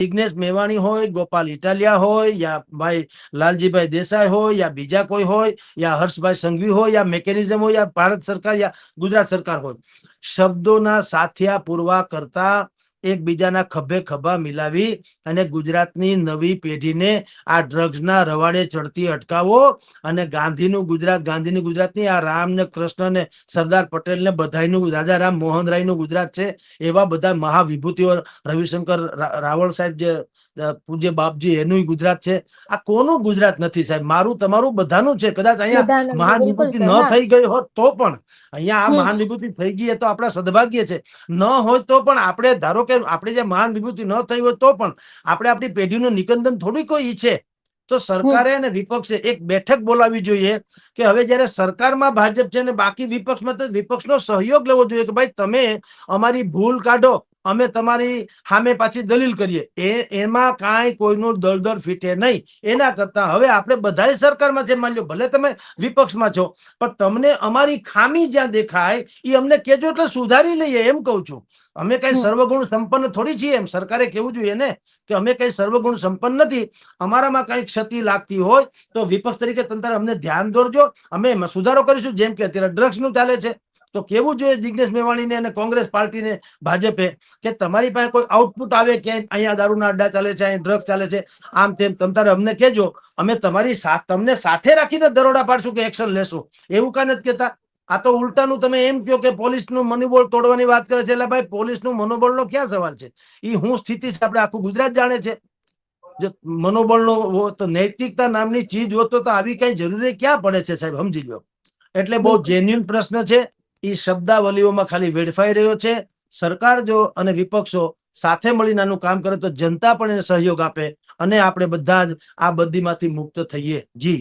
જિગ્નેશ મેવાણી હોય, ગોપાલ ઇટાલિયા હોય, યા ભાઈ લાલજીભાઈ દેસાઈ હોય, યા બીજા કોઈ હોય, યા હર્ષભાઈ સંઘવી હોય, યા મેકેનિઝમ હોય, યા ભારત સરકાર, યા ગુજરાત સરકાર હોય, શબ્દોના સાથિયા પૂરવા કરતા એકબીજાના ખભે ખભા મિલાવી અને ગુજરાતની નવી પેઢીને આ ડ્રગ્સના રવાડે ચડતી અટકાવો અને ગાંધીનું ગુજરાત, ગાંધીની ગુજરાતની આ રામ ને કૃષ્ણ ને સરદાર પટેલ ને બધાનું, રાજા રામ મોહન રાય નું ગુજરાત છે. એવા બધા મહાવિભૂતિઓ, રવિશંકર રાવળ સાહેબ, જે પૂજ્ય બાપજી, એનું ગુજરાત છે. આ કોનું ગુજરાત નથી સાહેબ? મારું તમારું બધાનું છે. કદાચ અહીંયા મહાન વિભૂતિ ન થઈ ગઈ હોત તો પણ, અહીંયા આ મહાન વિભૂતિ થઈ ગઈ તો આપણા સદભાગ્ય છે. ન હોય તો પણ આપણે, ધારો કે આપણે જે મહાન વિભૂતિ ન થઈ હોય તો પણ આપણે આપણી પેઢીનું નિકંદન થોડી કોઈ છે. તો સરકારે અને વિપક્ષે એક બેઠક બોલાવી જોઈએ કે હવે જયારે સરકારમાં ભાજપ છે ને બાકી વિપક્ષમાં, તો વિપક્ષનો સહયોગ લેવો જોઈએ કે ભાઈ તમે અમારી ભૂલ કાઢો, અમે તમારી સામે પાછી દલીલ કરીએ. એમાં કાંઈ કોઈનું દળદળ ફીટે નહીં. એના કરતા હવે આપણે બધાય સરકારમાં છે, માની લો ભલે તમે વિપક્ષમાં છો, પણ તમને અમારી ખામી જ્યાં દેખાય એ અમને કહેજો એટલે સુધારી લઈએ, એમ કહું છું. અમે કઈ સર્વગુણ સંપન્ન થોડી છીએ. એમ સરકારે કેવું જોઈએ ને કે અમે કઈ સર્વગુણ સંપન્ન નથી, અમારામાં કઈ ક્ષતિ લાગતી હોય તો વિપક્ષ તરીકે તંત્ર અમને ધ્યાન દોરજો, અમે એમાં સુધારો કરીશું. જેમ કે અત્યારે ડ્રગ્સ નું ચાલે છે, તો કેવું જોઈએ જિગ્નેશ મેવાણીને અને કોંગ્રેસ પાર્ટીને, ભાજપે, કે તમારી પાસે કોઈ આઉટપુટ આવે કે અહીંયા દારૂના અડ્ડા ચાલે છે, અહીંયા ડ્રગ ચાલે છે, આમ તેમ, તમતારે અમને કહેજો, અમે તમારી તમને સાથે રાખીને દરોડા પાડશું કે એક્શન લેશું. એવું કાંઈ નથી કહેતા. આ તો ઉલટાનું તમે એમ કહો કે પોલીસનું મનોબળ તોડવાની વાત કરે છે. એટલે ભાઈ પોલીસનું મનોબળનો ક્યાં સવાલ છે? એ શું સ્થિતિ છે આપણે આખું ગુજરાત જાણે છે. જો મનોબળનો તો નૈતિકતા નામની ચીજ હોતો તો આવી કઈ જરૂરી ક્યાં પડે છે સાહેબ? સમજી લો. એટલે બહુ જેન્યુઅન પ્રશ્ન છે. એ શબ્દાવલીઓમાં ખાલી વેડફાઈ રહ્યો છે. સરકાર જો અને વિપક્ષો સાથે મળીને આનું કામ કરે તો જનતા પણ એને સહયોગ આપે અને આપણે બધા જ આ બધીમાંથી મુક્ત થઈએ. જી.